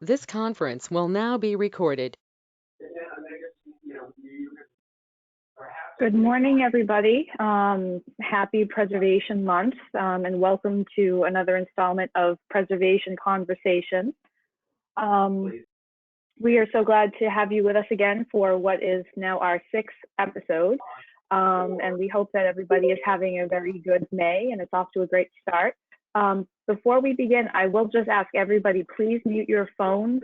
This conference will now be recorded. Good morning, everybody. Happy Preservation Month, and welcome to another installment of Preservation Conversation. We are so glad to have you with us again for what is now our 6th episode. And we hope that everybody is having a very good May and it's off to a great start. Before we begin, I will just ask everybody, please mute your phone.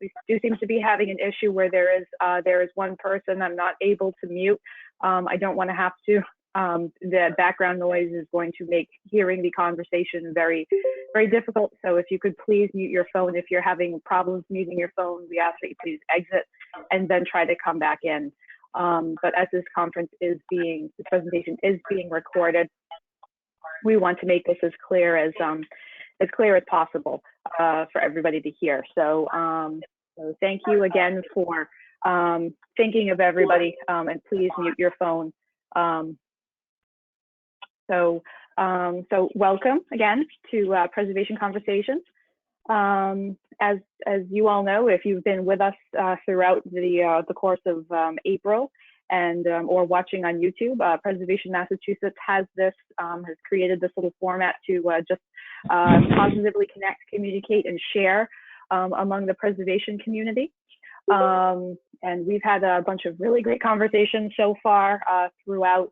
We do seem to be having an issue where there is one person I'm not able to mute. I don't want to have to. The background noise is going to make hearing the conversation very, very difficult. So if you could please mute your phone. If you're having problems muting your phone, we ask that you please exit and then try to come back in. But as this the presentation is being recorded, we want to make this as clear as possible for everybody to hear. So, so thank you again for thinking of everybody, and please mute your phone. So welcome again to Preservation Conversations. As you all know, if you've been with us throughout the course of April and or watching on YouTube, Preservation Massachusetts has created this little format to just positively connect, communicate, and share among the preservation community. And we've had a bunch of really great conversations so far throughout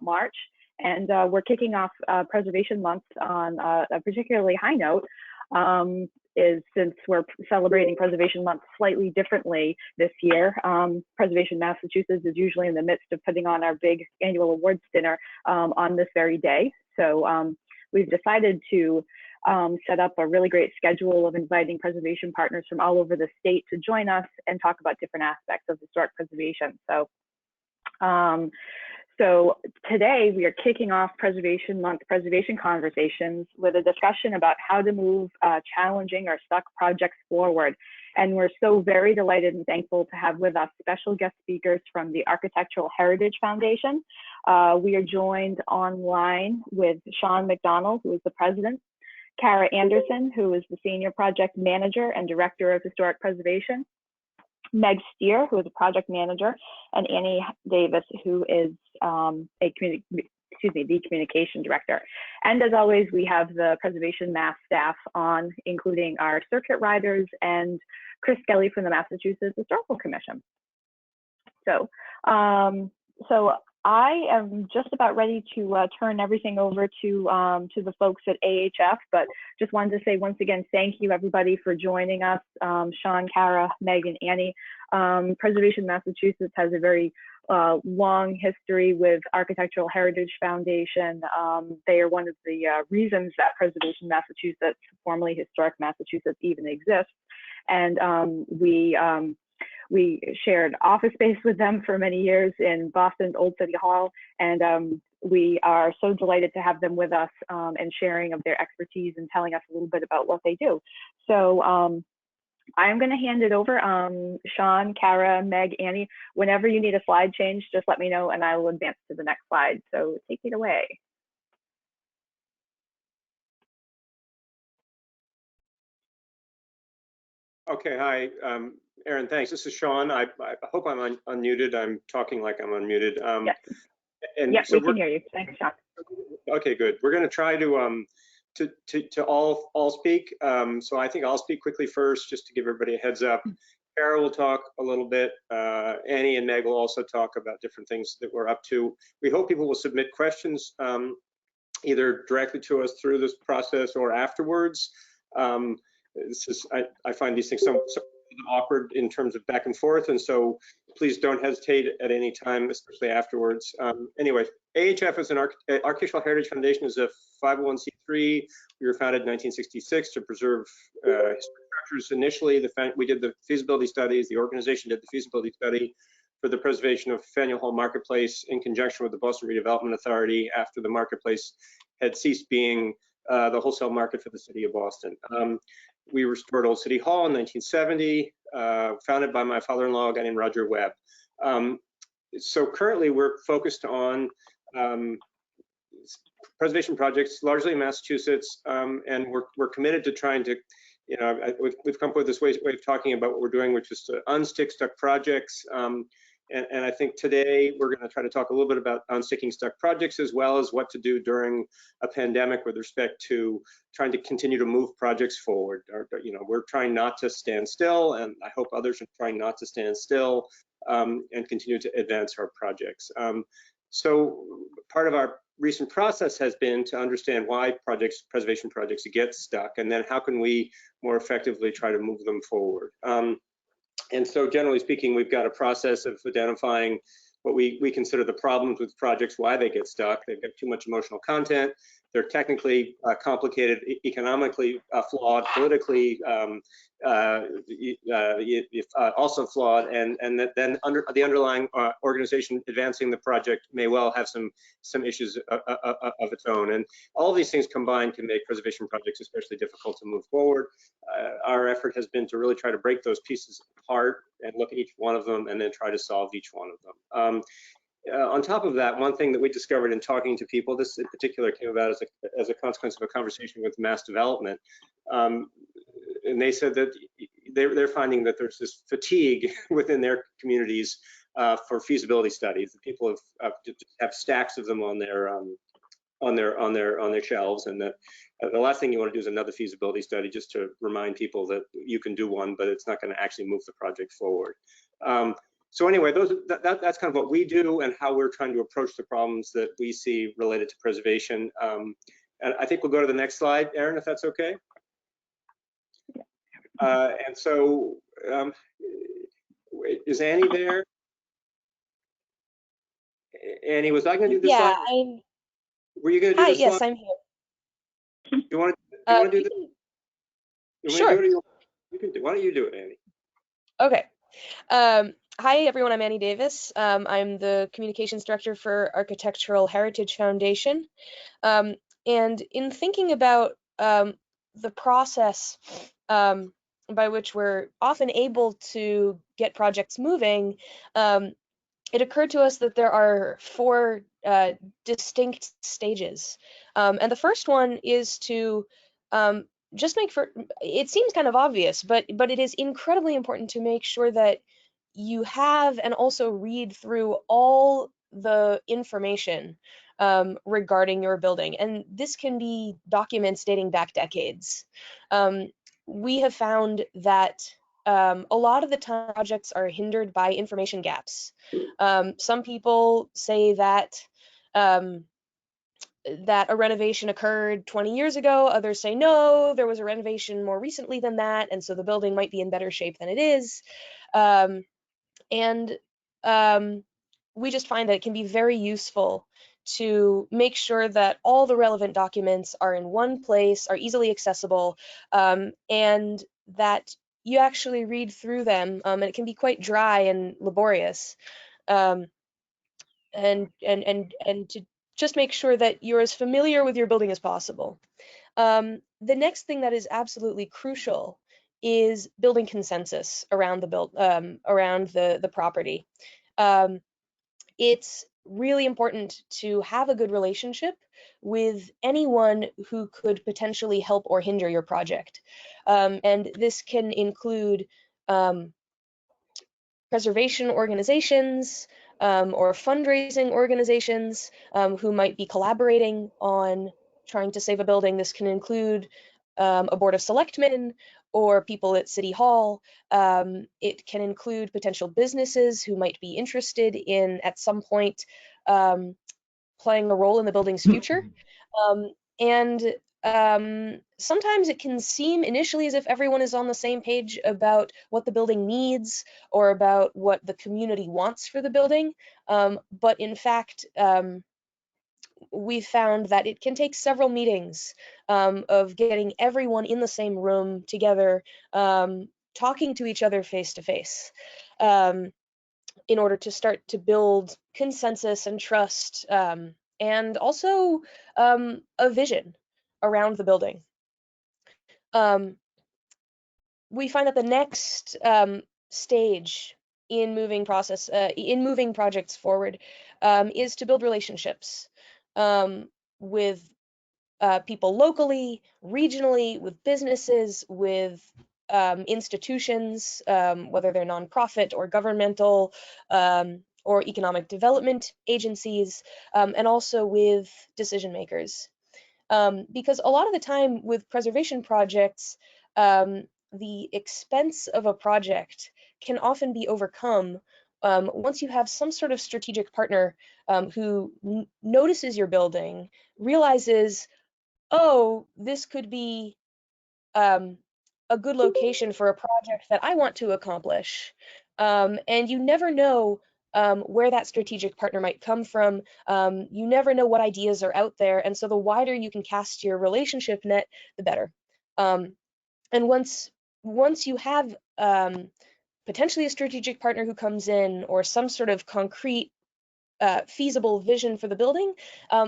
March. And we're kicking off Preservation Month on a particularly high note, since we're celebrating Preservation Month slightly differently this year. Preservation Massachusetts is usually in the midst of putting on our big annual awards dinner on this very day. So we've decided to set up a really great schedule of inviting preservation partners from all over the state to join us and talk about different aspects of historic preservation. So today we are kicking off Preservation Month Preservation Conversations with a discussion about how to move challenging or stuck projects forward. And we're so very delighted and thankful to have with us special guest speakers from the Architectural Heritage Foundation. We are joined online with Sean McDonald, who is the president, Kara Anderson, who is the senior project manager and director of historic preservation, Meg Steer, who is a project manager, and Annie Davis, who is the communication director. And as always, we have the Preservation Mass staff on, including our circuit riders and Chris Skelly from the Massachusetts Historical Commission. So, I am just about ready to turn everything over to the folks at AHF, but just wanted to say once again, thank you everybody for joining us. Sean, Kara, Meg, and Annie. Preservation Massachusetts has a very long history with Architectural Heritage Foundation. They are one of the reasons that Preservation Massachusetts, formerly Historic Massachusetts, even exists. And we shared office space with them for many years in Boston's Old City Hall, and we are so delighted to have them with us and sharing of their expertise and telling us a little bit about what they do. So I'm going to hand it over. Sean, Kara, Meg, Annie, whenever you need a slide change, just let me know and I will advance to the next slide. So take it away. Okay, hi. Erin, thanks. This is Sean. I hope I'm unmuted. I'm talking like I'm unmuted. Yes, and yep, so we can hear you. Thanks, Sean. Okay, good. We're going to try to all speak. So I think I'll speak quickly first, just to give everybody a heads up. Kara will talk a little bit. Annie and Meg will also talk about different things that we're up to. We hope people will submit questions either directly to us through this process or afterwards. I find these things so awkward in terms of back and forth, and so please don't hesitate at any time, especially afterwards. Anyway, AHF is Architectural Heritage Foundation is a 501c3. We were founded in 1966 to preserve historic structures. Initially, we did the feasibility studies. The organization did the feasibility study for the preservation of Faneuil Hall Marketplace in conjunction with the Boston Redevelopment Authority after the marketplace had ceased being the wholesale market for the city of Boston. We restored Old City Hall in 1970, founded by my father-in-law, a guy named Roger Webb. So currently we're focused on preservation projects, largely in Massachusetts, and we're committed to trying to we've come up with this way of talking about what we're doing, which is to unstick stuck projects. And I think today we're going to try to talk a little bit about unsticking stuck projects, as well as what to do during a pandemic with respect to trying to continue to move projects forward. We're trying not to stand still, and I hope others are trying not to stand still and continue to advance our projects. So part of our recent process has been to understand why preservation projects get stuck, and then how can we more effectively try to move them forward. And so generally speaking, we've got a process of identifying what we consider the problems with projects, why they get stuck. They've got too much emotional content. They're technically complicated, economically flawed, politically also flawed, and then the underlying organization advancing the project may well have some issues of its own. And all of these things combined can make preservation projects especially difficult to move forward. Our effort has been to really try to break those pieces apart and look at each one of them and then try to solve each one of them. On top of that, one thing that we discovered in talking to people, this in particular came about as a consequence of a conversation with Mass Development, and they said that they're finding that there's this fatigue within their communities for feasibility studies. People have stacks of them on their shelves, and that the last thing you want to do is another feasibility study just to remind people that you can do one, but it's not going to actually move the project forward. So anyway, that's kind of what we do and how we're trying to approach the problems that we see related to preservation. And I think we'll go to the next slide, Erin, if that's okay. And so, is Annie there? Annie, was I going to do this slide? Yeah, Were you going to do this slide? Yes, I'm here. You want to do this? Sure. You can do. Why don't you do it, Annie? Okay. Hi, everyone. I'm Annie Davis. I'm the Communications Director for Architectural Heritage Foundation. And in thinking about the process by which we're often able to get projects moving, it occurred to us that there are four distinct stages. And the first one is to just it seems kind of obvious, but it is incredibly important to make sure that you have and also read through all the information regarding your building. And this can be documents dating back decades. We have found that a lot of the time projects are hindered by information gaps. Some people say that that a renovation occurred 20 years ago. Others say, no, there was a renovation more recently than that, and so the building might be in better shape than it is. We just find that it can be very useful to make sure that all the relevant documents are in one place, are easily accessible, and that you actually read through them, and it can be quite dry and laborious. And to just make sure that you're as familiar with your building as possible. The next thing that is absolutely crucial is building consensus around the property. It's really important to have a good relationship with anyone who could potentially help or hinder your project. And this can include preservation organizations or fundraising organizations who might be collaborating on trying to save a building. This can include a board of selectmen or people at City Hall. It can include potential businesses who might be interested in, at some point, playing a role in the building's future. Sometimes it can seem initially as if everyone is on the same page about what the building needs or about what the community wants for the building. But in fact, we found that it can take several meetings of getting everyone in the same room together, talking to each other face to face, in order to start to build consensus and trust, and also a vision around the building. We find that the next stage in moving projects forward is to build relationships with people locally, regionally, with businesses, with institutions, whether they're nonprofit or governmental, or economic development agencies, and also with decision makers. Because a lot of the time with preservation projects, the expense of a project can often be overcome once you have some sort of strategic partner who notices your building, realizes, oh, this could be a good location for a project that I want to accomplish. And you never know where that strategic partner might come from. You never know what ideas are out there. And so the wider you can cast your relationship net, the better. And once you have potentially a strategic partner who comes in, or some sort of concrete feasible vision for the building,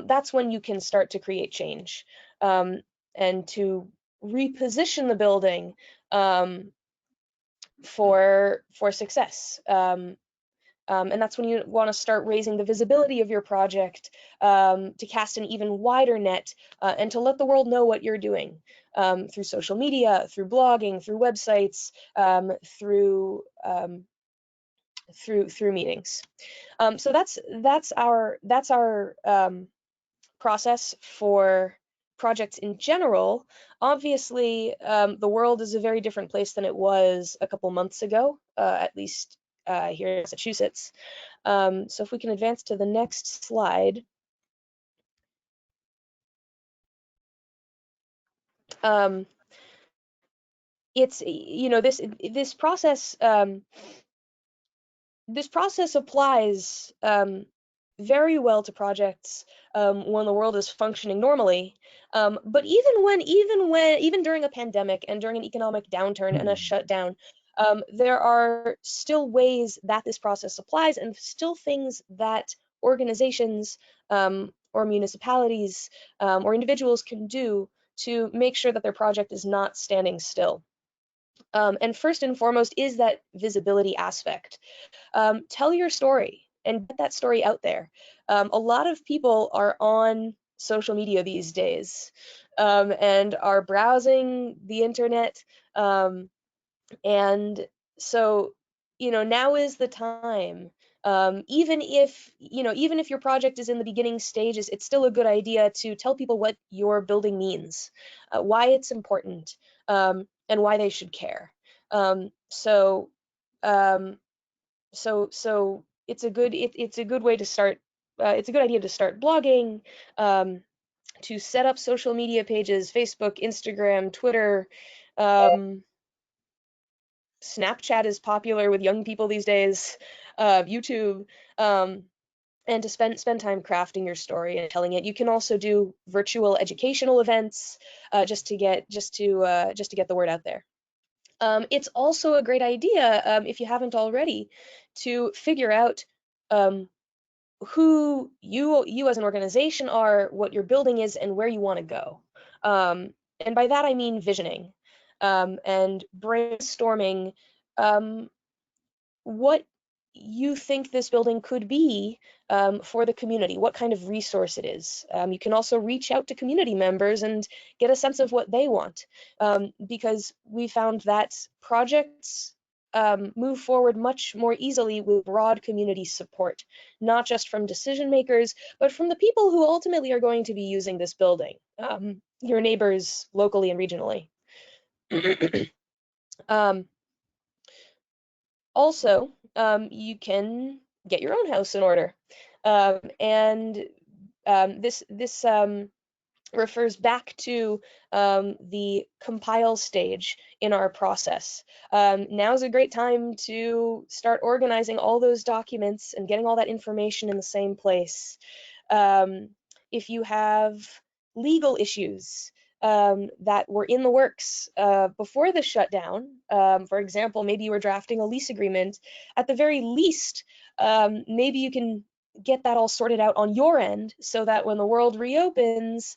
that's when you can start to create change and to reposition the building for success. And that's when you want to start raising the visibility of your project, to cast an even wider net, and to let the world know what you're doing, through social media, through blogging, through websites, through meetings. So that's our process for projects in general. Obviously, the world is a very different place than it was a couple months ago, at least here in Massachusetts. So if we can advance to the next slide. It's, this process applies very well to projects when the world is functioning normally. But even during a pandemic and during an economic downturn and a shutdown, there are still ways that this process applies, and still things that organizations or municipalities or individuals can do to make sure that their project is not standing still. And first and foremost is that visibility aspect. Tell your story and get that story out there. A lot of people are on social media these days, and are browsing the internet. And so, now is the time. Even if your project is in the beginning stages, it's still a good idea to tell people what your building means, why it's important, and why they should care. So it's a good way to start. It's a good idea to start blogging, to set up social media pages: Facebook, Instagram, Twitter. Snapchat is popular with young people these days. YouTube. And to spend time crafting your story and telling it. You can also do virtual educational events, just to get the word out there. It's also a great idea, if you haven't already, to figure out who you as an organization are, what your building is, and where you want to go. And by that I mean visioning, and brainstorming what you think this building could be for the community, what kind of resource it is. You can also reach out to community members and get a sense of what they want, because we found that projects move forward much more easily with broad community support, not just from decision makers, but from the people who ultimately are going to be using this building, your neighbors locally and regionally. Also, you can get your own house in order. And this refers back to the compile stage in our process. Now's a great time to start organizing all those documents and getting all that information in the same place. If you have legal issues that were in the works before the shutdown, for example, maybe you were drafting a lease agreement, at the very least, maybe you can get that all sorted out on your end, so that when the world reopens,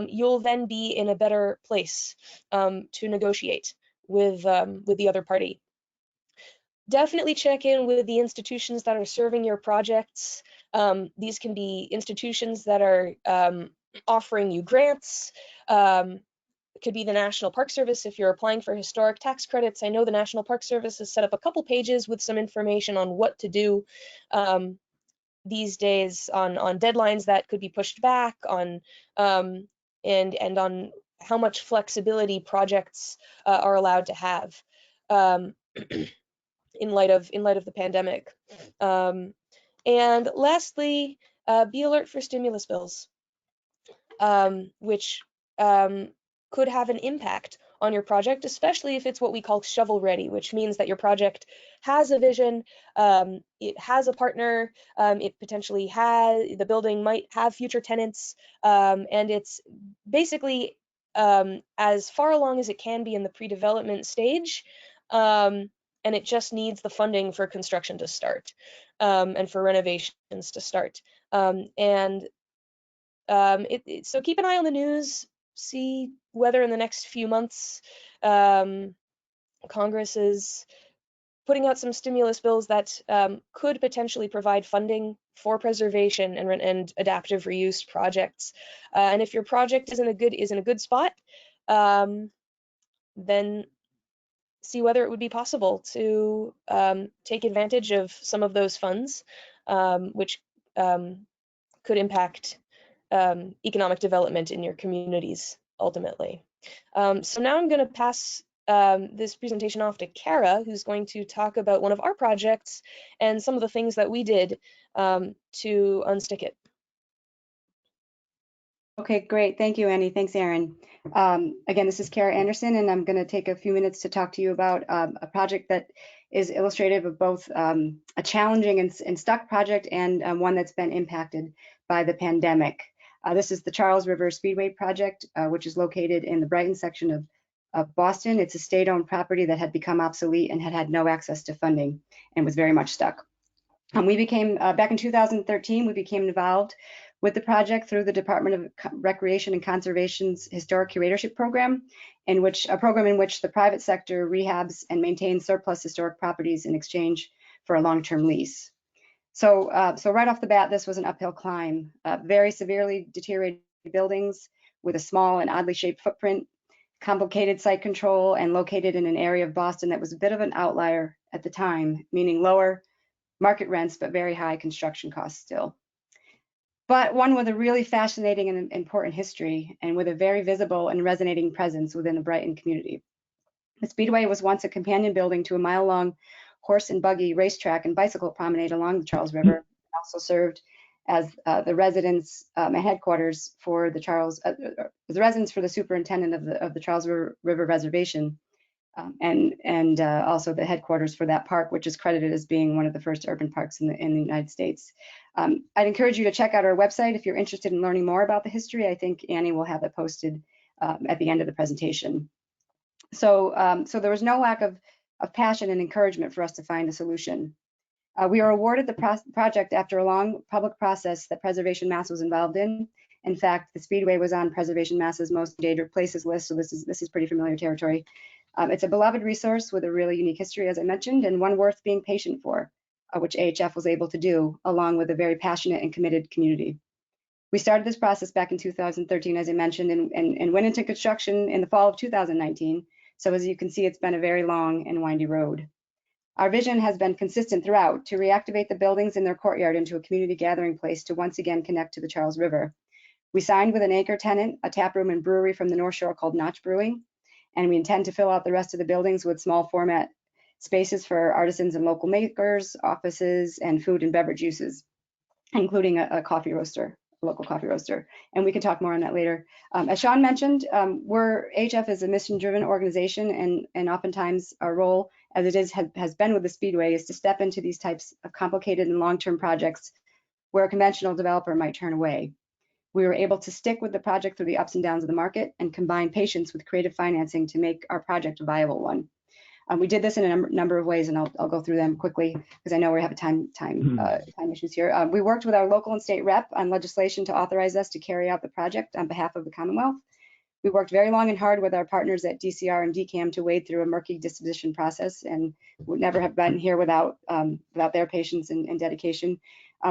you'll then be in a better place to negotiate with the other party. Definitely check in with the institutions that are serving your projects. These can be institutions that are offering you grants. It could be the National Park Service if you're applying for historic tax credits. I know the National Park Service has set up a couple pages with some information on what to do these days on deadlines that could be pushed back, on and on how much flexibility projects are allowed to have in light of the pandemic. And lastly, be alert for stimulus bills, which could have an impact on your project, especially if it's what we call shovel ready, which means that your project has a vision, it has a partner, it potentially has, the building might have future tenants, and it's basically as far along as it can be in the pre-development stage, and it just needs the funding for construction to start, and for renovations to start. So keep an eye on the news, see whether in the next few months Congress is putting out some stimulus bills that could potentially provide funding for preservation and adaptive reuse projects. And if your project is in a good spot, then see whether it would be possible to take advantage of some of those funds, which could impact economic development in your communities ultimately. So now I'm going to pass this presentation off to Kara, who's going to talk about one of our projects and some of the things that we did to unstick it. Okay, great. Thank you, Annie. Thanks, Aaron. Again, this is Kara Anderson, and I'm going to take a few minutes to talk to you about a project that is illustrative of both a challenging and stuck project and one that's been impacted by the pandemic. This is the Charles River Speedway Project, which is located in the Brighton section of Boston. It's a state-owned property that had become obsolete and had no access to funding and was very much stuck. We became, back in 2013, we became involved with the project through the Department of Recreation and Conservation's Historic Curatorship Program, in which the private sector rehabs and maintains surplus historic properties in exchange for a long-term lease. So right off the bat, this was an uphill climb. Very severely deteriorated buildings with a small and oddly shaped footprint, complicated site control, and located in an area of Boston that was a bit of an outlier at the time, meaning lower market rents, but very high construction costs still. But one with a really fascinating and important history, and with a very visible and resonating presence within the Brighton community. The Speedway was once a companion building to a mile-long horse and buggy racetrack and bicycle promenade along the Charles River. It also served as the residence and headquarters for the superintendent of the Charles River Reservation, and also the headquarters for that park, which is credited as being one of the first urban parks in the United States. I'd encourage you to check out our website if you're interested in learning more about the history. I think Annie will have it posted at the end of the presentation. So there was no lack of passion and encouragement for us to find a solution. We were awarded the project after a long public process that Preservation Mass was involved in. In fact, the Speedway was on Preservation Mass's most endangered places list, so this is pretty familiar territory. It's a beloved resource with a really unique history, as I mentioned, and one worth being patient for, which AHF was able to do, along with a very passionate and committed community. We started this process back in 2013, as I mentioned, and went into construction in the fall of 2019. So as you can see, it's been a very long and windy road. Our vision has been consistent throughout: to reactivate the buildings in their courtyard into a community gathering place to once again connect to the Charles River. We signed with an anchor tenant, a tap room and brewery from the North Shore called Notch Brewing, and we intend to fill out the rest of the buildings with small format spaces for artisans and local makers, offices, and food and beverage uses, including a coffee roaster, a local coffee roaster. And we can talk more on that later. As Sean mentioned, AHF is a mission-driven organization, and oftentimes our role, as it has been with the Speedway, is to step into these types of complicated and long-term projects where a conventional developer might turn away. We were able to stick with the project through the ups and downs of the market and combine patience with creative financing to make our project a viable one. We did this in a number of ways, and I'll go through them quickly because I know we have time issues here. We worked with our local and state rep on legislation to authorize us to carry out the project on behalf of the Commonwealth. We worked very long and hard with our partners at DCR and DCAM to wade through a murky disposition process, and would never have been here without their patience and dedication.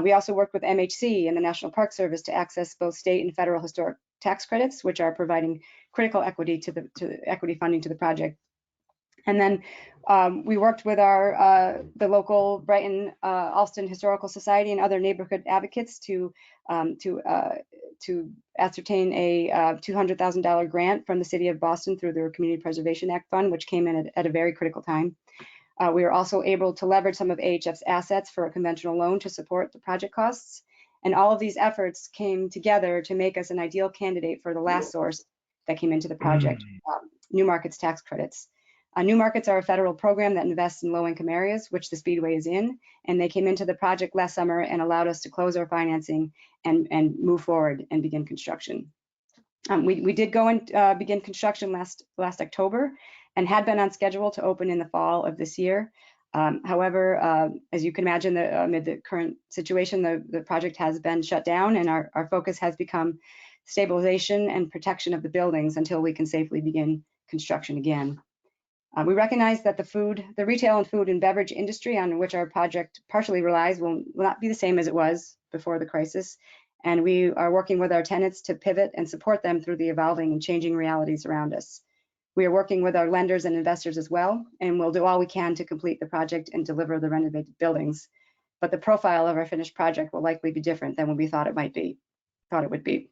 We also worked with MHC and the National Park Service to access both state and federal historic tax credits, which are providing critical equity to equity funding to the project. And then we worked with the local Brighton Alston Historical Society and other neighborhood advocates to ascertain a $200,000 grant from the City of Boston through their Community Preservation Act Fund, which came in at a very critical time. We were also able to leverage some of AHF's assets for a conventional loan to support the project costs. And all of these efforts came together to make us an ideal candidate for the last source that came into the project, New Markets tax credits. New Markets are a federal program that invests in low-income areas, which the Speedway is in, and they came into the project last summer and allowed us to close our financing and move forward and begin construction. We did go and begin construction last October and had been on schedule to open in the fall of this year. However, as you can imagine, amid the current situation, the project has been shut down, and our focus has become stabilization and protection of the buildings until we can safely begin construction again. We recognize that the retail and food and beverage industry on which our project partially relies will not be the same as it was before the crisis, and we are working with our tenants to pivot and support them through the evolving and changing realities around us. We are working with our lenders and investors as well, and we'll do all we can to complete the project and deliver the renovated buildings. But the profile of our finished project will likely be different than what we thought it would be.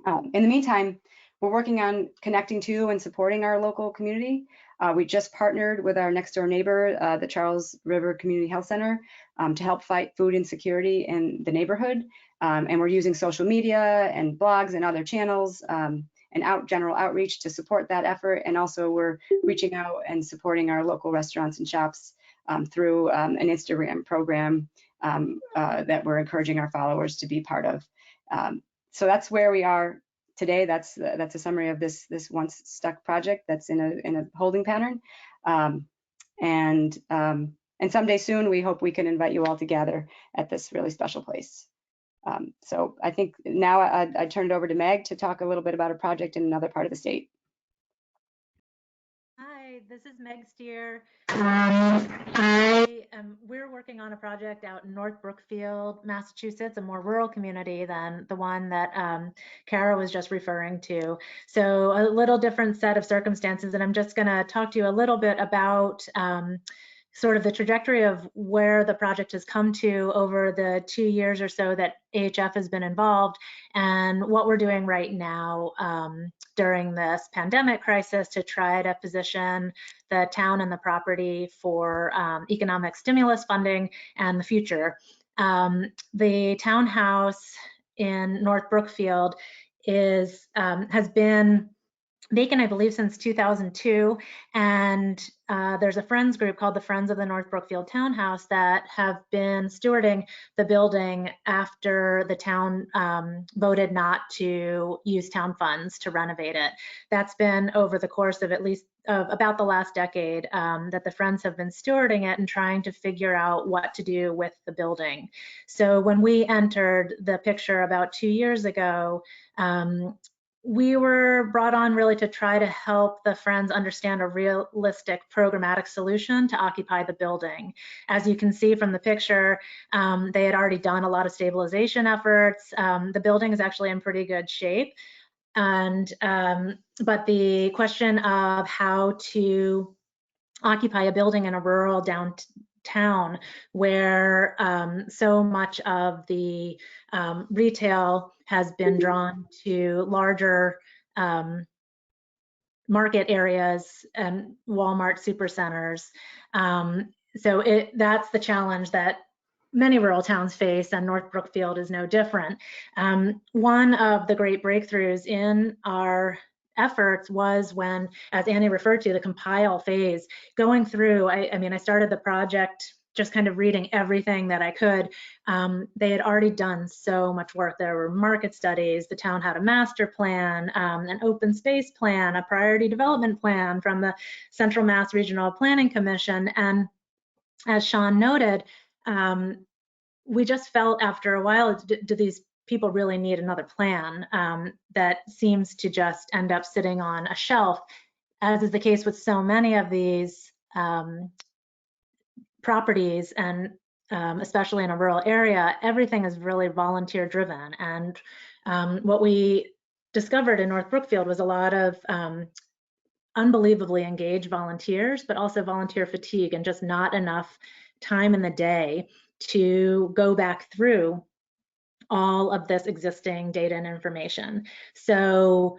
In the meantime, we're working on connecting to and supporting our local community. We just partnered with our next door neighbor, the Charles River Community Health Center, to help fight food insecurity in the neighborhood. And we're using social media and blogs and other channels and general outreach to support that effort. And also we're reaching out and supporting our local restaurants and shops through an Instagram program that we're encouraging our followers to be part of. So that's where we are today. That's a summary of this once stuck project that's in a holding pattern. And someday soon, we hope we can invite you all to gather at this really special place. So I think now I turn it over to Meg to talk a little bit about a project in another part of the state. Hi, this is Meg Steer. We're working on a project out in North Brookfield, Massachusetts, a more rural community than the one that Kara was just referring to. So a little different set of circumstances, and I'm just going to talk to you a little bit about sort of the trajectory of where the project has come to over the 2 years or so that AHF has been involved, and what we're doing right now during this pandemic crisis to try to position the town and the property for economic stimulus funding and the future. The townhouse in North Brookfield has been vacant, I believe, since 2002, and there's a friends group called the Friends of the North Brookfield Townhouse that have been stewarding the building after the town voted not to use town funds to renovate it. That's been over the course of at least about the last decade that the Friends have been stewarding it and trying to figure out what to do with the building. So when we entered the picture about 2 years ago, we were brought on really to try to help the Friends understand a realistic programmatic solution to occupy the building. As you can see from the picture, they had already done a lot of stabilization efforts. The building is actually in pretty good shape. And but the question of how to occupy a building in a rural downtown where so much of the retail has been drawn to larger market areas and Walmart supercenters. So that's the challenge that many rural towns face, and North Brookfield is no different. One of the great breakthroughs in our efforts was when, as Annie referred to, the compile phase, going through, I mean, I started the project just kind of reading everything that I could. They had already done so much work. There were market studies, the town had a master plan, an open space plan, a priority development plan from the Central Mass Regional Planning Commission. And as Sean noted, we just felt after a while, do these people really need another plan that seems to just end up sitting on a shelf, as is the case with so many of these properties, and especially in a rural area, everything is really volunteer driven. And what we discovered in North Brookfield was a lot of unbelievably engaged volunteers, but also volunteer fatigue and just not enough time in the day to go back through all of this existing data and information. So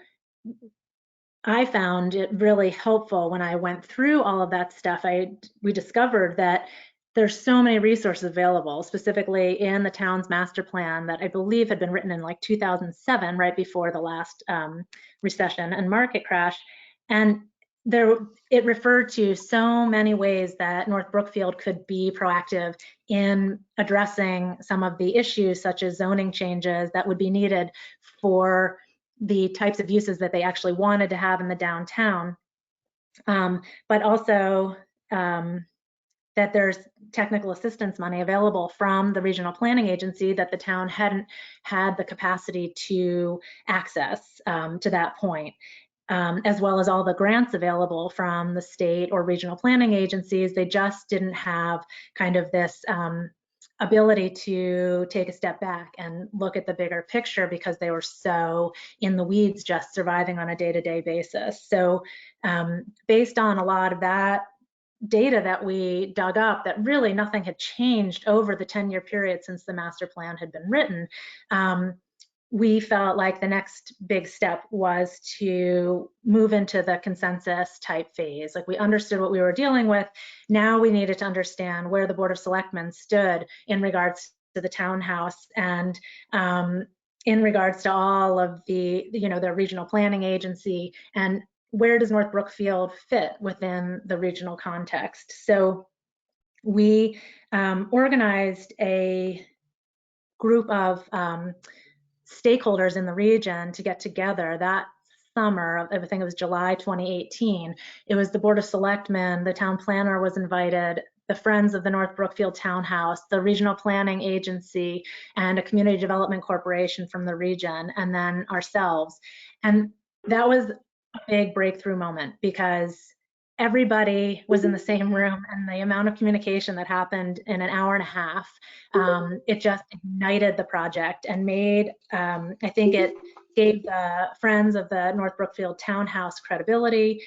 I found it really helpful when I went through all of that stuff. We discovered that there's so many resources available, specifically in the town's master plan that I believe had been written in like 2007, right before the last recession and market crash. And it referred to so many ways that North Brookfield could be proactive in addressing some of the issues, such as zoning changes that would be needed for the types of uses that they actually wanted to have in the downtown, but also that there's technical assistance money available from the regional planning agency that the town hadn't had the capacity to access to that point, as well as all the grants available from the state or regional planning agencies. They just didn't have kind of this ability to take a step back and look at the bigger picture because they were so in the weeds, just surviving on a day-to-day basis. So based on a lot of that data that we dug up, that really nothing had changed over the 10-year period since the master plan had been written, we felt like the next big step was to move into the consensus type phase. Like, we understood what we were dealing with. Now we needed to understand where the Board of Selectmen stood in regards to the townhouse, and in regards to all of the, the regional planning agency, and where does North Brookfield fit within the regional context. So we organized a group of stakeholders in the region to get together that summer. I think it was July 2018. It was the Board of Selectmen, the town planner was invited, the Friends of the North Brookfield Townhouse, the Regional Planning Agency, and a community development corporation from the region, and then ourselves. And that was a big breakthrough moment because everybody was in the same room, and the amount of communication that happened in an hour and a half, it just ignited the project and made, I think it gave the Friends of the North Brookfield Townhouse credibility.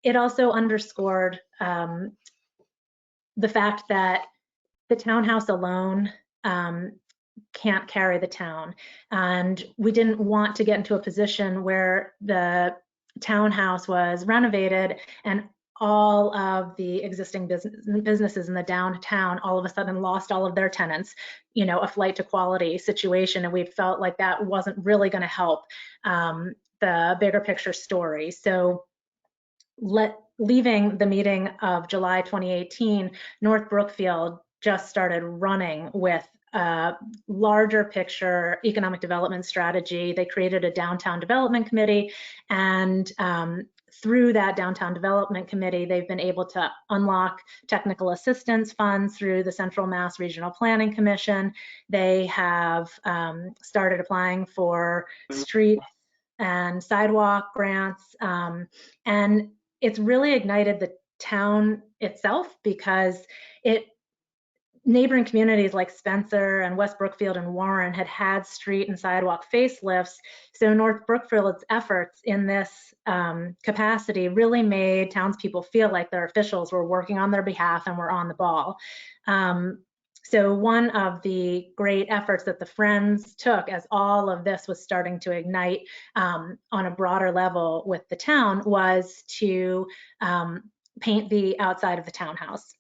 It also underscored the fact that the townhouse alone can't carry the town. And we didn't want to get into a position where the townhouse was renovated and all of the existing businesses in the downtown all of a sudden lost all of their tenants, a flight to quality situation. And we felt like that wasn't really going to help the bigger picture story. So leaving the meeting of July 2018, North Brookfield just started running with a larger picture economic development strategy. They created a downtown development committee, and through that downtown development committee, they've been able to unlock technical assistance funds through the Central Mass Regional Planning Commission. They have started applying for street and sidewalk grants, and it's really ignited the town itself, because neighboring communities like Spencer and West Brookfield and Warren had street and sidewalk facelifts. So North Brookfield's efforts in this capacity really made townspeople feel like their officials were working on their behalf and were on the ball. So one of the great efforts that the Friends took as all of this was starting to ignite on a broader level with the town was to paint the outside of the townhouse,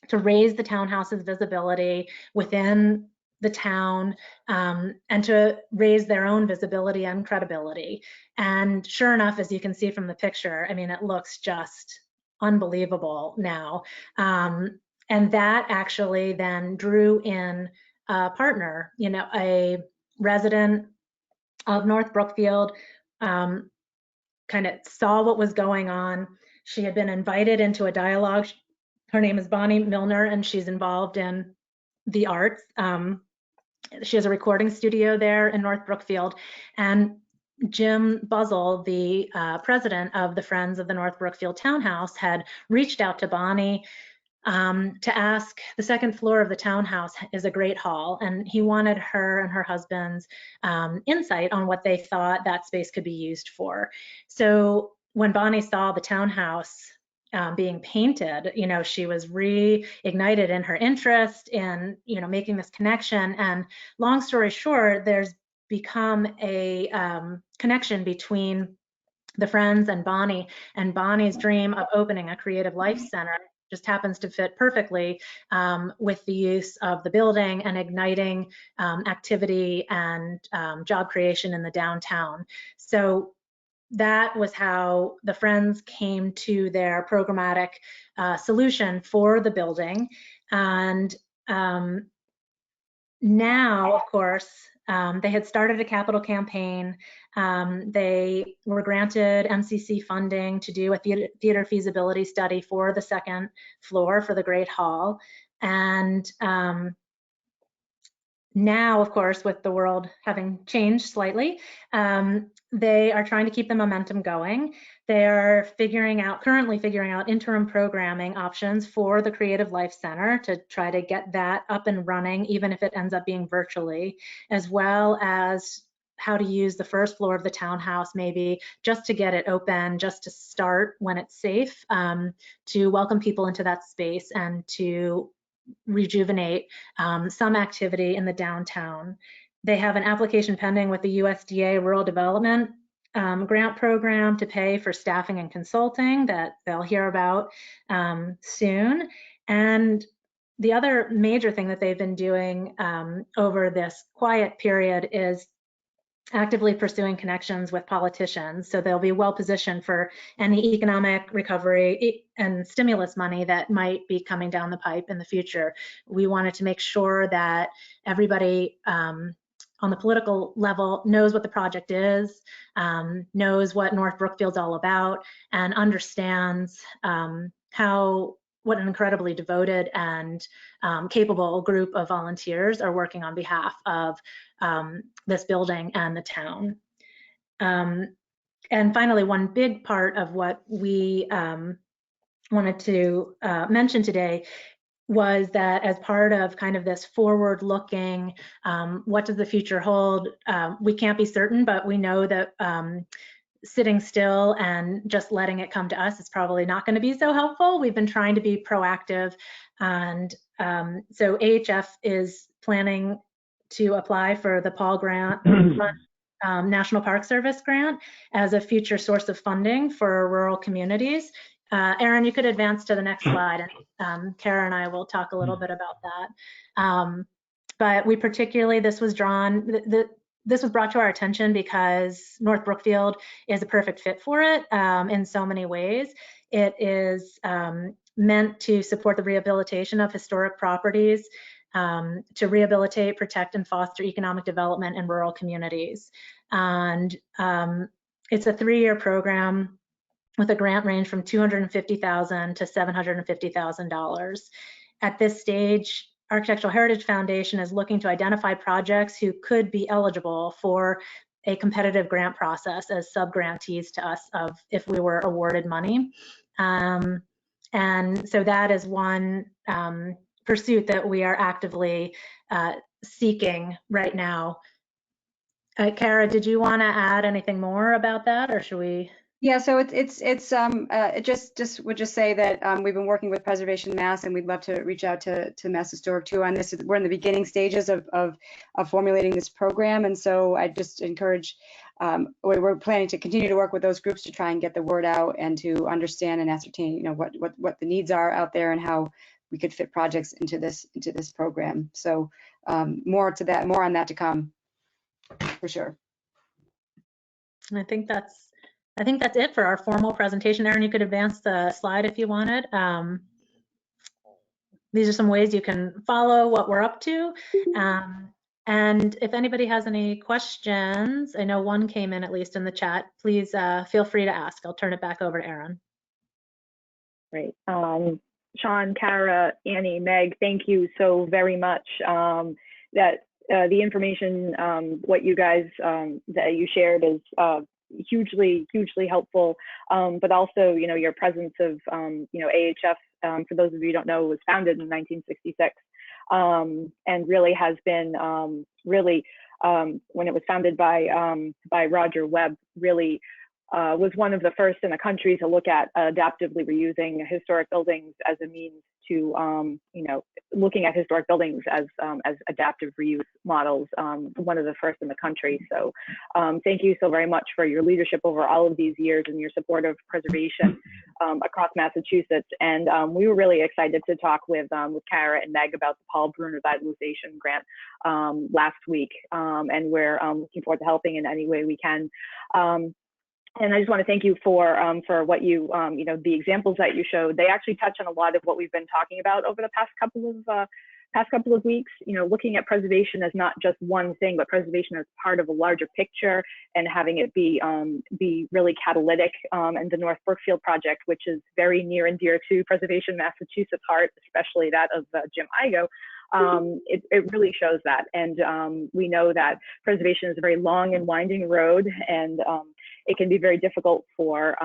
to raise the townhouse's visibility within the town, and to raise their own visibility and credibility. And sure enough, as you can see from the picture, I mean, it looks just unbelievable now. And that actually then drew in a partner, a resident of North Brookfield, kind of saw what was going on. She had been invited into a dialogue. Her name is Bonnie Milner, and she's involved in the arts. She has a recording studio there in North Brookfield, and Jim Buzzell, the president of the Friends of the North Brookfield Townhouse, had reached out to Bonnie to ask. The second floor of the townhouse is a great hall, and he wanted her and her husband's insight on what they thought that space could be used for. So when Bonnie saw the townhouse being painted, she was reignited in her interest in, making this connection. And long story short, there's become a connection between the Friends and Bonnie's dream of opening a creative life center just happens to fit perfectly with the use of the building and igniting activity and job creation in the downtown. So that was how the Friends came to their programmatic solution for the building. And now, of course, they had started a capital campaign. They were granted MCC funding to do a theater feasibility study for the second floor for the Great Hall. And now, of course, with the world having changed slightly, they are trying to keep the momentum going. They are currently figuring out interim programming options for the Creative Life Center to try to get that up and running, even if it ends up being virtually, as well as how to use the first floor of the townhouse, maybe just to get it open, just to start when it's safe, to welcome people into that space and to rejuvenate some activity in the downtown. They have an application pending with the USDA Rural Development grant program to pay for staffing and consulting that they'll hear about soon. And the other major thing that they've been doing over this quiet period is actively pursuing connections with politicians. So they'll be well positioned for any economic recovery and stimulus money that might be coming down the pipe in the future. We wanted to make sure that everybody on the political level knows what the project is, knows what North Brookfield's all about, and understands what an incredibly devoted and capable group of volunteers are working on behalf of this building and the town. And finally, one big part of what we wanted to mention today was that as part of kind of this forward-looking, what does the future hold? We can't be certain, but we know that sitting still and just letting it come to us is probably not going to be so helpful. We've been trying to be proactive, and so AHF is planning to apply for the Paul Grant National Park Service grant as a future source of funding for rural communities. Aaron, you could advance to the next slide, and Kara and I will talk a little bit about that. But we particularly, this was brought to our attention because North Brookfield is a perfect fit for it in so many ways. It is meant to support the rehabilitation of historic properties, to rehabilitate, protect, and foster economic development in rural communities. And it's a 3-year program with a grant range from $250,000 to $750,000. At this stage, Architectural Heritage Foundation is looking to identify projects who could be eligible for a competitive grant process as sub-grantees to us if we were awarded money. And so that is one pursuit that we are actively seeking right now. Kara, did you want to add anything more about that, or should we? Yeah, so it just would just say that we've been working with Preservation Mass, and we'd love to reach out to Mass Historic too on this. We're in the beginning stages of formulating this program, and so I just encourage. We're planning to continue to work with those groups to try and get the word out and to understand and ascertain, what the needs are out there and how we could fit projects into this program. So more on that to come, for sure. And I think that's it for our formal presentation. Aaron, you could advance the slide if you wanted. These are some ways you can follow what we're up to. And if anybody has any questions, I know one came in at least in the chat, please feel free to ask. I'll turn it back over to Aaron. Great. Sean, Kara, Annie, Meg, thank you so very much. That the information, what you guys that you shared is hugely helpful. But also, your presence of AHF, for those of you who don't know, was founded in 1966, and really has been when it was founded by Roger Webb, really was one of the first in the country to look at adaptively reusing historic buildings as a means to, looking at historic buildings as adaptive reuse models, one of the first in the country. So thank you so very much for your leadership over all of these years and your support of preservation across Massachusetts. And we were really excited to talk with Kara and Meg about the Paul Bruner Revitalization Grant last week, and we're looking forward to helping in any way we can. And I just want to thank you for what you, the examples that you showed. They actually touch on a lot of what we've been talking about over the past couple of weeks. Looking at preservation as not just one thing, but preservation as part of a larger picture, and having it be really catalytic. And the North Brookfield project, which is very near and dear to Preservation Massachusetts' heart, especially that of Jim Igo. It really shows that. And we know that preservation is a very long and winding road, and it can be very difficult for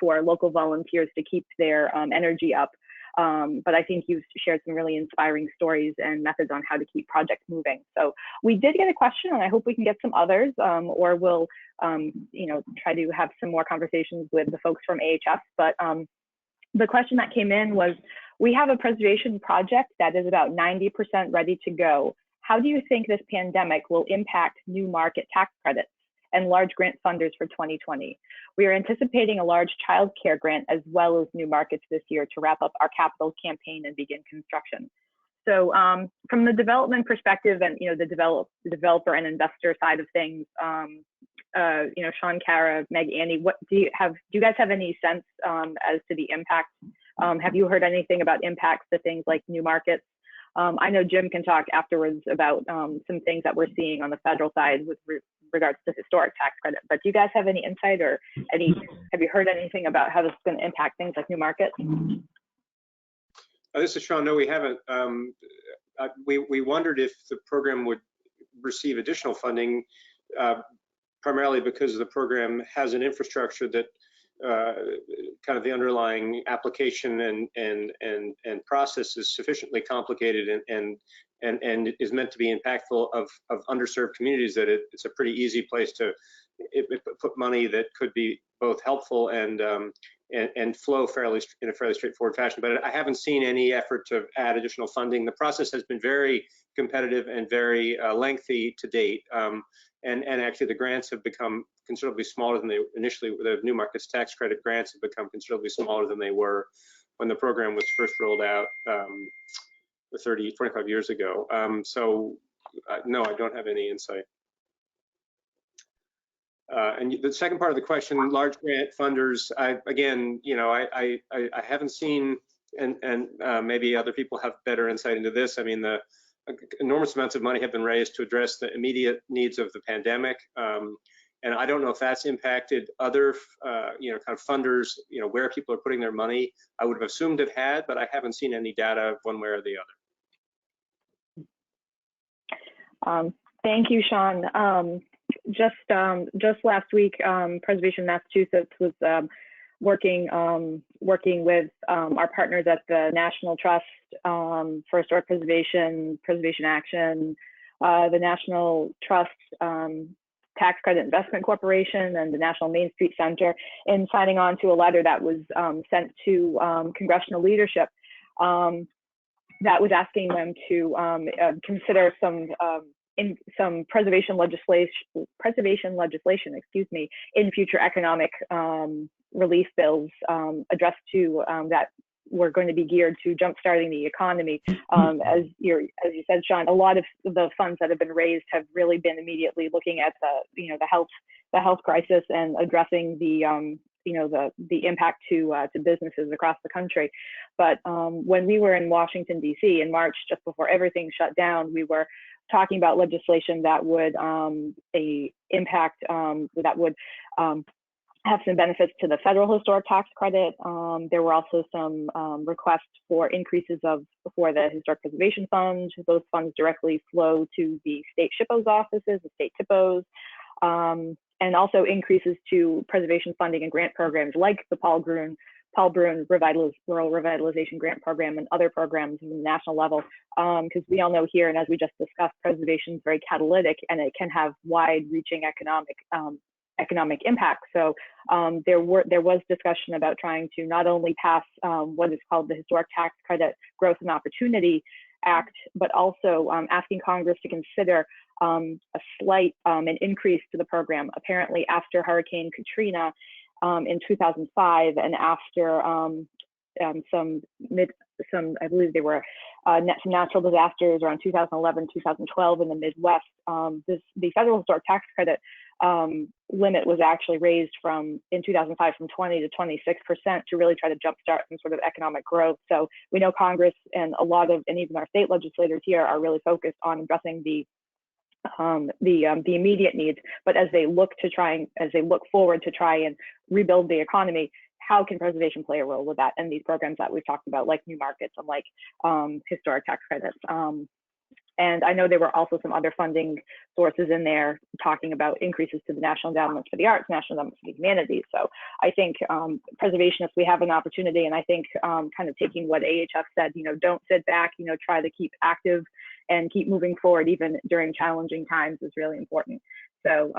local volunteers to keep their energy up. But I think you've shared some really inspiring stories and methods on how to keep projects moving. So we did get a question, and I hope we can get some others, or we'll try to have some more conversations with the folks from AHS. But the question that came in was, we have a preservation project that is about 90% ready to go. How do you think this pandemic will impact new market tax credits and large grant funders for 2020? We are anticipating a large child care grant as well as new markets this year to wrap up our capital campaign and begin construction. So from the development perspective and the developer and investor side of things, Sean, Kara, Meg, Annie, what do you guys have any sense as to the impact? Have you heard anything about impacts to things like new markets? I know Jim can talk afterwards about some things that we're seeing on the federal side with regards to historic tax credit, but do you guys have any insight or have you heard anything about how this is going to impact things like new markets? This is Sean. No, we haven't. We wondered if the program would receive additional funding, primarily because the program has an infrastructure that kind of the underlying application and process is sufficiently complicated and is meant to be impactful of underserved communities, that it's a pretty easy place to put money that could be both helpful and flow in a fairly straightforward fashion. But I haven't seen any effort to add additional funding. The process has been very competitive and very lengthy to date. And actually the grants have become considerably smaller than they initially, the new markets tax credit grants have become considerably smaller than they were when the program was first rolled out 25 years ago. No, I don't have any insight. And the second part of the question, large grant funders, I haven't seen, and maybe other people have better insight into this. I mean, the enormous amounts of money have been raised to address the immediate needs of the pandemic. And I don't know if that's impacted other, kind of funders, where people are putting their money. I would have assumed it had, but I haven't seen any data one way or the other. Thank you, Sean. Just last week, Preservation Massachusetts was working with our partners at the National Trust for Historic Preservation, Preservation Action, the National Trust Tax Credit Investment Corporation, and the National Main Street Center, in signing on to a letter that was sent to congressional leadership that was asking them to consider some preservation legislation, in future economic relief bills addressed to that were going to be geared to jumpstarting the economy. As you said, Sean, a lot of the funds that have been raised have really been immediately looking at the health crisis and addressing the impact to businesses across the country. But when we were in Washington, D.C. in March, just before everything shut down, we were talking about legislation that would have some benefits to the federal historic tax credit. There were also some requests for increases for the historic preservation fund. Those funds directly flow to the state SHPO's offices, the state TIPOs, and also increases to preservation funding and grant programs like the Paul Brun Rural Revitalization Grant Program and other programs at the national level, because we all know here, and as we just discussed, preservation is very catalytic and it can have wide-reaching economic impact. So there was discussion about trying to not only pass what is called the Historic Tax Credit Growth and Opportunity Act, but also asking Congress to consider a slight an increase to the program. Apparently, after Hurricane Katrina in 2005, and after I believe there were some natural disasters around 2011, 2012 in the Midwest, the federal historic tax credit limit was actually raised in 2005 from 20 to 26% to really try to jumpstart some sort of economic growth. So we know Congress and and even our state legislators here are really focused on addressing the immediate needs, but as they look forward to try and rebuild the economy, how can preservation play a role with that? And these programs that we've talked about, like new markets and like historic tax credits. And I know there were also some other funding sources in there talking about increases to the National Endowments for the Arts, National Endowments for the Humanities. So I think preservationists, we have an opportunity, and I think kind of taking what AHF said, don't sit back, try to keep active and keep moving forward even during challenging times is really important. So,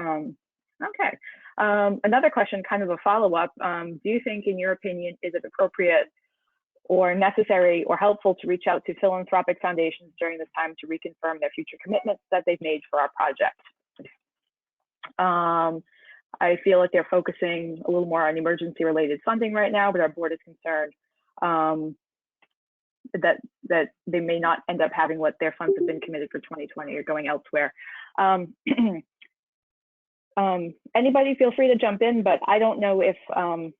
okay. Another question, kind of a follow-up. Do you think, in your opinion, is it appropriate or necessary or helpful to reach out to philanthropic foundations during this time to reconfirm their future commitments that they've made for our project? I feel like they're focusing a little more on emergency related funding right now, but our board is concerned that they may not end up having what their funds have been committed for 2020 or going elsewhere. Anybody feel free to jump in, but I don't know if I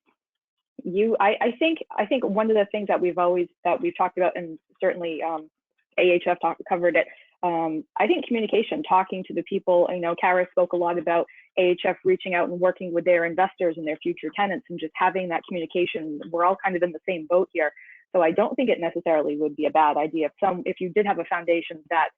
think one of the things that we've talked about, and certainly AHF covered it. I think communication, talking to the people. Kara spoke a lot about AHF reaching out and working with their investors and their future tenants, and just having that communication. We're all kind of in the same boat here, so I don't think it necessarily would be a bad idea if you did have a foundation that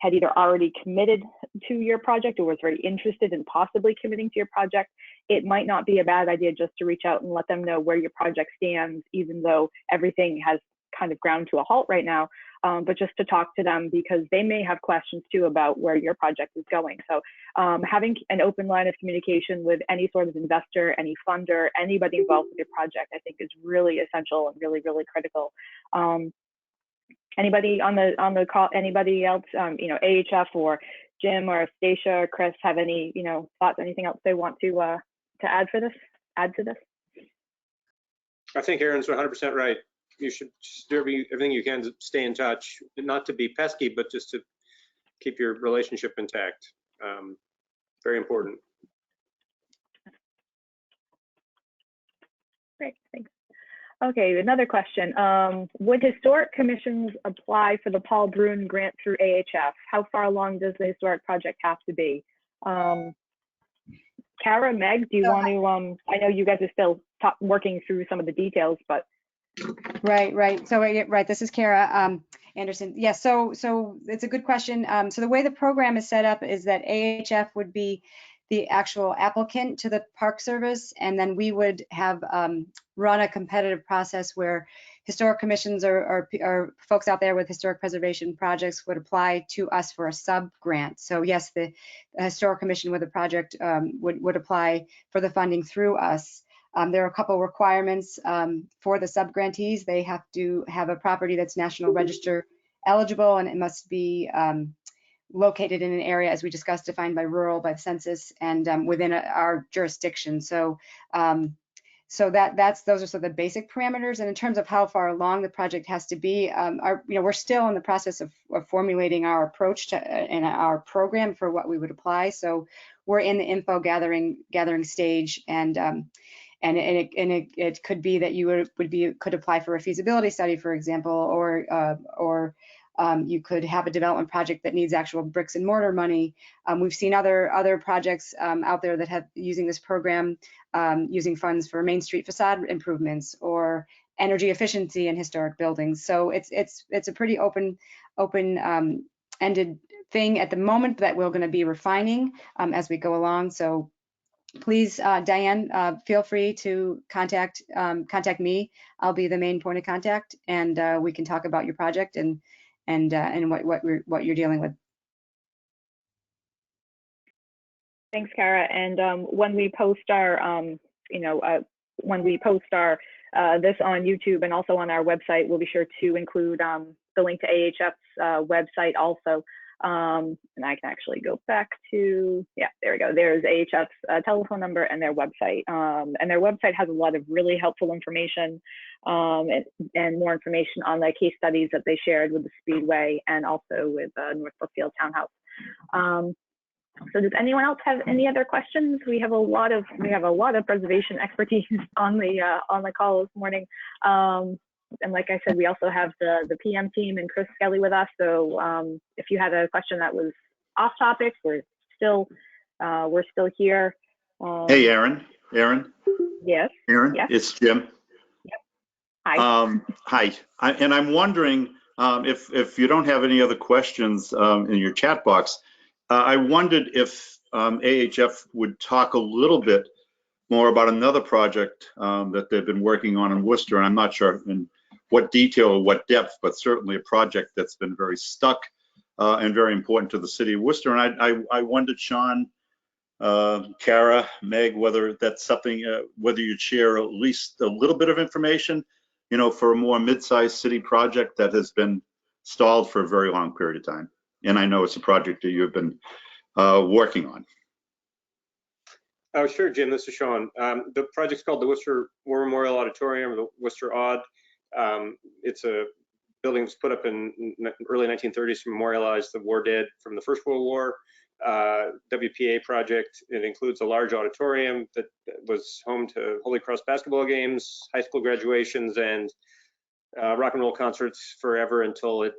had either already committed to your project or was very interested in possibly committing to your project. It might not be a bad idea just to reach out and let them know where your project stands, even though everything has kind of ground to a halt right now, but just to talk to them, because they may have questions too about where your project is going. So having an open line of communication with any sort of investor, any funder, anybody involved with your project, I think is really essential and really, really critical. Anybody on the call, anybody else, AHF or Jim or Stacia or Chris have any, thoughts, anything else they want to add to this? I think Erin's 100% right. You should do everything you can to stay in touch, not to be pesky, but just to keep your relationship intact. Very important. Great, thanks. Okay, another question. Would historic commissions apply for the Paul Brun grant through AHF? How far along does the historic project have to be? Kara, Meg, do you want to, I know you guys are still working through some of the details, but. Right. So, right, this is Kara Anderson. Yes, so it's a good question. So the way the program is set up is that AHF would be the actual applicant to the Park Service, and then we would have run a competitive process where historic commissions or folks out there with historic preservation projects would apply to us for a sub grant. So yes, the historic commission with a project would apply for the funding through us. There are a couple requirements for the sub grantees. They have to have a property that's National Register eligible, and it must be located in an area, as we discussed, defined by rural, by the census, and within our jurisdiction. So those are sort of the basic parameters. And in terms of how far along the project has to be, we're still in the process of formulating our approach to and our program for what we would apply. So we're in the info gathering stage, and it could be that you could apply for a feasibility study, for example, or You could have a development project that needs actual bricks and mortar money. We've seen other projects out there that have using this program, using funds for Main Street facade improvements or energy efficiency in historic buildings. So it's a pretty open-ended thing at the moment that we're going to be refining as we go along. So please, Diane, feel free to contact me. I'll be the main point of contact, and we can talk about your project and what you're dealing with. Thanks, Kara. And when we post our, this on YouTube and also on our website, we'll be sure to include the link to AHF's website also. And I can actually go back to, yeah, there we go. There's AHF's telephone number and their website. And their website has a lot of really helpful information and more information on the case studies that they shared with the Speedway and also with North Brookfield Townhouse. So does anyone else have any other questions? We have a lot of preservation expertise on the call this morning. And like I said, we also have the PM team and Chris Skelly with us. So if you had a question that was off topic, we're still here. Hey, Aaron. Yes. Aaron, yes. It's Jim. Yep. Hi. Hi. And I'm wondering if you don't have any other questions in your chat box, I wondered if AHF would talk a little bit more about another project that they've been working on in Worcester. And I'm not sure in what detail or what depth, but certainly a project that's been very stuck and very important to the city of Worcester. And I wondered, Sean, Kara, Meg, whether that's something, whether you'd share at least a little bit of information, for a more mid-sized city project that has been stalled for a very long period of time. And I know it's a project that you've been working on. Oh, sure, Jim, this is Sean. The project's called the Worcester War Memorial Auditorium, or the Worcester Aud. It's a building that was put up in early 1930s to memorialize the war dead from the First World War. WPA project. It includes a large auditorium that was home to Holy Cross basketball games, high school graduations, and rock and roll concerts forever until it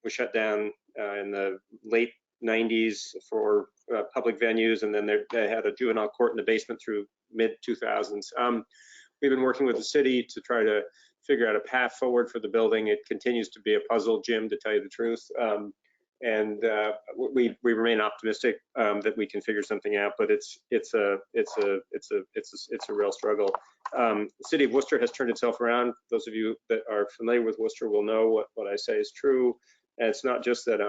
was shut down in the late 90s for public venues, and then they had a juvenile court in the basement through mid 2000s. We've been working with the city to try to figure out a path forward for the building. It continues to be a puzzle, Jim, to tell you the truth. And we remain optimistic that we can figure something out, but it's a real struggle. The city of Worcester has turned itself around. Those of you that are familiar with Worcester will know what I say is true. And it's not just that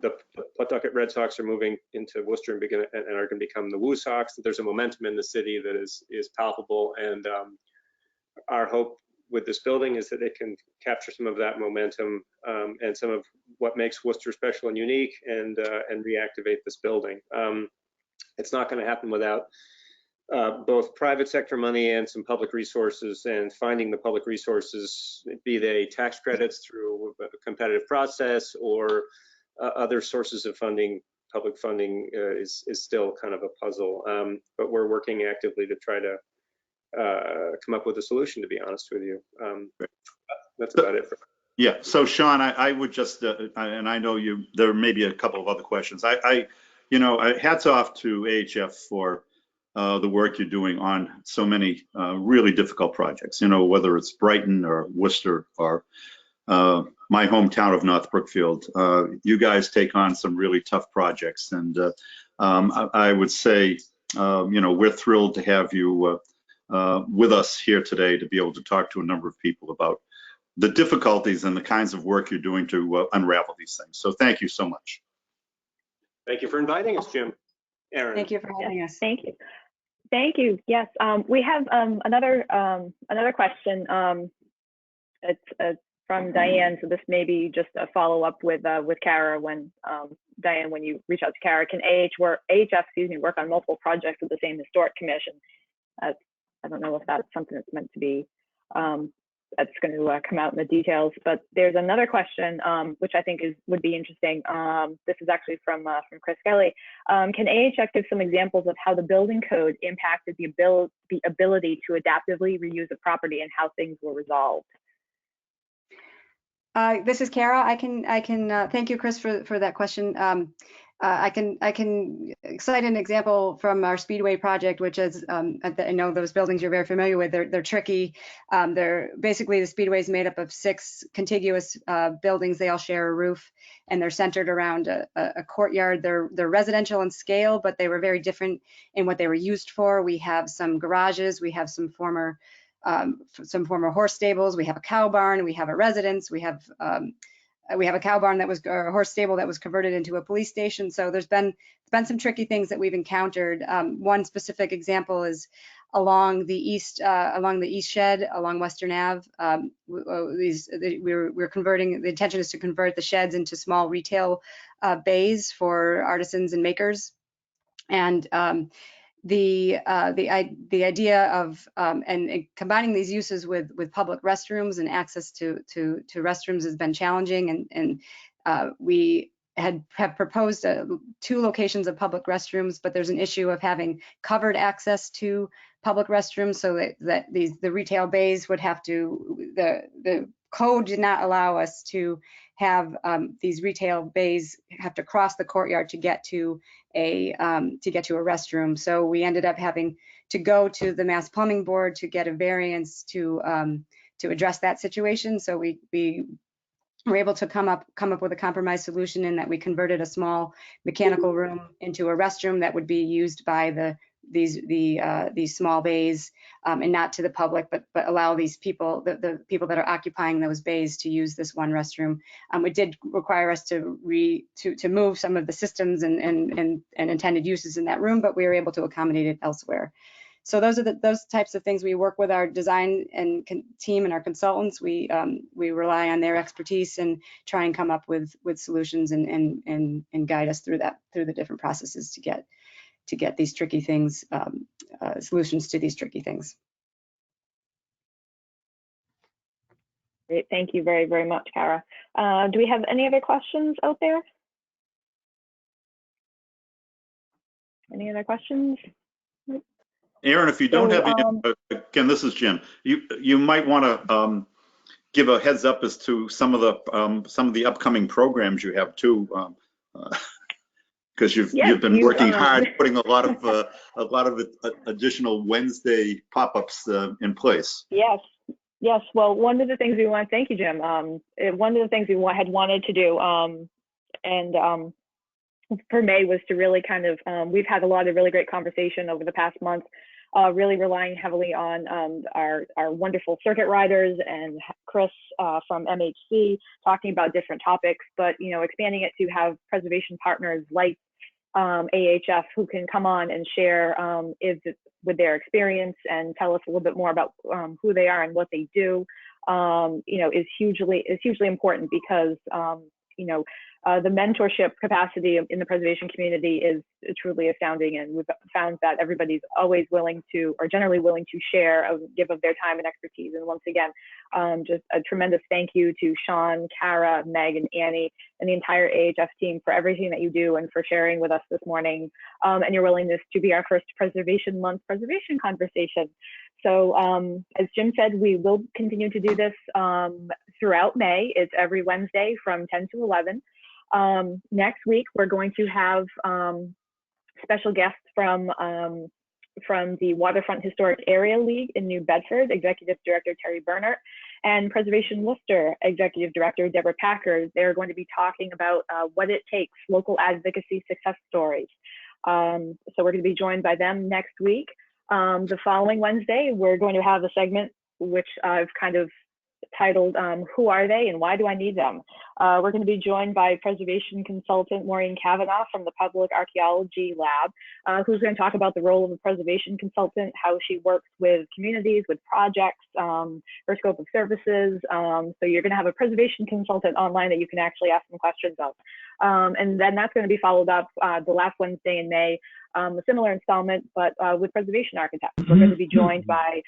the Pawtucket Red Sox are moving into Worcester and are going to become the Woo Sox. There's a momentum in the city that is palpable, and our hope with this building is that it can capture some of that momentum and some of what makes Worcester special and unique, and reactivate this building. It's not going to happen without both private sector money and some public resources, and finding the public resources, be they tax credits through a competitive process or other sources of funding. Public funding is still kind of a puzzle, but we're working actively to try to come up with a solution, to be honest with you. That's about it. Yeah, so Sean, I would just, and I know there may be a couple of other questions. Hats off to AHF for the work you're doing on so many really difficult projects, whether it's Brighton or Worcester or my hometown of North Brookfield. You guys take on some really tough projects, and I would say, we're thrilled to have you with us here today to be able to talk to a number of people about the difficulties and the kinds of work you're doing to unravel these things. So thank you so much. Thank you for inviting us, Jim. Aaron. Thank you for having us. Thank you. Thank you. Yes, we have another question. It's from Diane. So this may be just a follow up with Kara. When Diane, when you reach out to Kara, can AHF work on multiple projects with the same historic commission? I don't know if that's something that's meant to be, that's going to come out in the details, but there's another question, which I think would be interesting. This is actually from Chris Kelly. Can AHF give some examples of how the building code impacted the ability to adaptively reuse a property and how things were resolved? This is Kara. I can thank you, Chris, for that question. I can cite an example from our Speedway project, which is I know those buildings you're very familiar with. They're tricky. They're basically, the Speedway is made up of 6 contiguous buildings. They all share a roof, and they're centered around a courtyard. They're residential in scale, but they were very different in what they were used for. We have some garages. We have some former horse stables. We have a cow barn. We have a residence. We have a cow barn that was, or a horse stable that was converted into a police station. So there's been some tricky things that we've encountered. One specific example is along the east shed along Western Ave. We're converting. The intention is to convert the sheds into small retail bays for artisans and makers. And the idea of and combining these uses with public restrooms and access to restrooms has been challenging, and we have proposed 2 locations of public restrooms, but there's an issue of having covered access to public restrooms, so that the retail bays would have to, the code did not allow us to have these retail bays have to cross the courtyard to get to a restroom. So we ended up having to go to the Mass Plumbing Board to get a variance to address that situation. So we were able to come up with a compromise solution in that we converted a small mechanical room into a restroom that would be used by these small bays, and not to the public, but allow these people, the people that are occupying those bays, to use this one restroom. It did require us to move some of the systems and intended uses in that room, but we were able to accommodate it elsewhere. So those are those types of things. We work with our design and team and our consultants. We rely on their expertise and try and come up with solutions and guide us through the different processes to get these tricky things, solutions to these tricky things. Great, thank you very, very much, Kara. Do we have any other questions out there? Any other questions? Aaron, if you don't have any, again, this is Jim. You might want to give a heads up as to some of the upcoming programs you have too, because you've been working hard, putting a lot of additional Wednesday pop-ups in place. Yes. Well, one of the things we want, thank you, Jim. One of the things we had wanted to do, and for May, was to really kind of, we've had a lot of really great conversation over the past month, really relying heavily on our wonderful circuit riders and Chris from MHC talking about different topics, but expanding it to have preservation partners like AHF who can come on and share with their experience and tell us a little bit more about who they are and what they do. Is hugely important, because the mentorship capacity in the preservation community is truly astounding, and we've found that everybody's always willing to, or generally willing to share, give of their time and expertise. And once again, just a tremendous thank you to Sean, Kara, Meg, and Annie, and the entire AHF team for everything that you do and for sharing with us this morning, and your willingness to be our first Preservation Month preservation conversation. So as Jim said, we will continue to do this throughout May. It's every Wednesday from 10 to 11. Next week, we're going to have special guests from the Waterfront Historic Area League in New Bedford, Executive Director Terry Bernert, and Preservation Worcester Executive Director Deborah Packard. They're going to be talking about what it takes, local advocacy success stories. So we're going to be joined by them next week. The following Wednesday, we're going to have a segment which I've kind of titled, Who Are They and Why Do I Need Them? We're going to be joined by preservation consultant Maureen Cavanaugh from the Public Archaeology Lab, who's going to talk about the role of a preservation consultant, how she works with communities, with projects, her scope of services. So you're going to have a preservation consultant online that you can actually ask some questions of. And then that's going to be followed up the last Wednesday in May, a similar installment, but with preservation architects. We're going to be joined by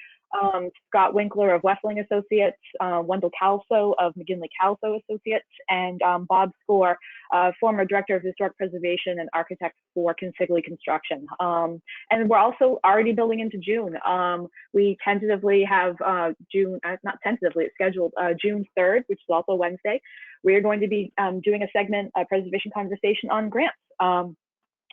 Scott Winkler of Wessling Associates, Wendell Calso of McGinley Calso Associates, and Bob Score, former Director of Historic Preservation and Architect for Consigli Construction. And we're also already building into June. We tentatively have June, not tentatively, it's scheduled June 3rd, which is also Wednesday. We are going to be doing a segment, a preservation conversation on grants.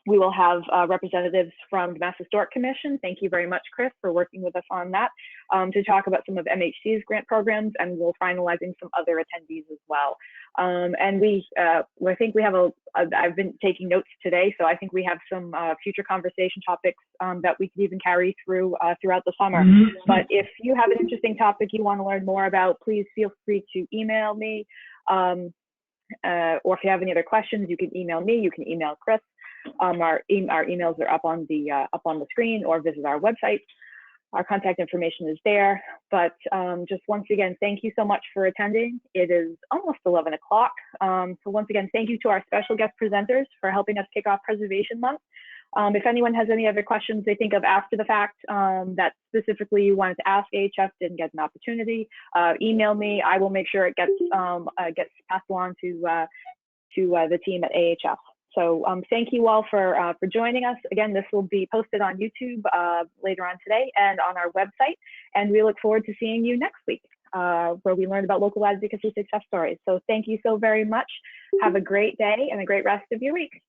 We will have representatives from the Mass Historic Commission. Thank you very much, Chris, for working with us on that, to talk about some of MHC's grant programs, and we'll finalizing some other attendees as well. And I think we have I've been taking notes today, so I think we have some future conversation topics that we could even carry through throughout the summer. But if you have an interesting topic you want to learn more about, please feel free to email me. Or if you have any other questions, you can email me, you can email Chris. Our emails are up on the screen, or visit our website. Our contact information is there. But just once again, thank you so much for attending. It is almost 11 o'clock. So once again, thank you to our special guest presenters for helping us kick off Preservation Month. If anyone has any other questions they think of after the fact that specifically you wanted to ask AHF, didn't get an opportunity, email me. I will make sure it gets passed along to the team at AHF. So thank you all for joining us. Again, this will be posted on YouTube later on today and on our website. And we look forward to seeing you next week, where we learn about local advocacy success stories. So thank you so very much. Have a great day and a great rest of your week.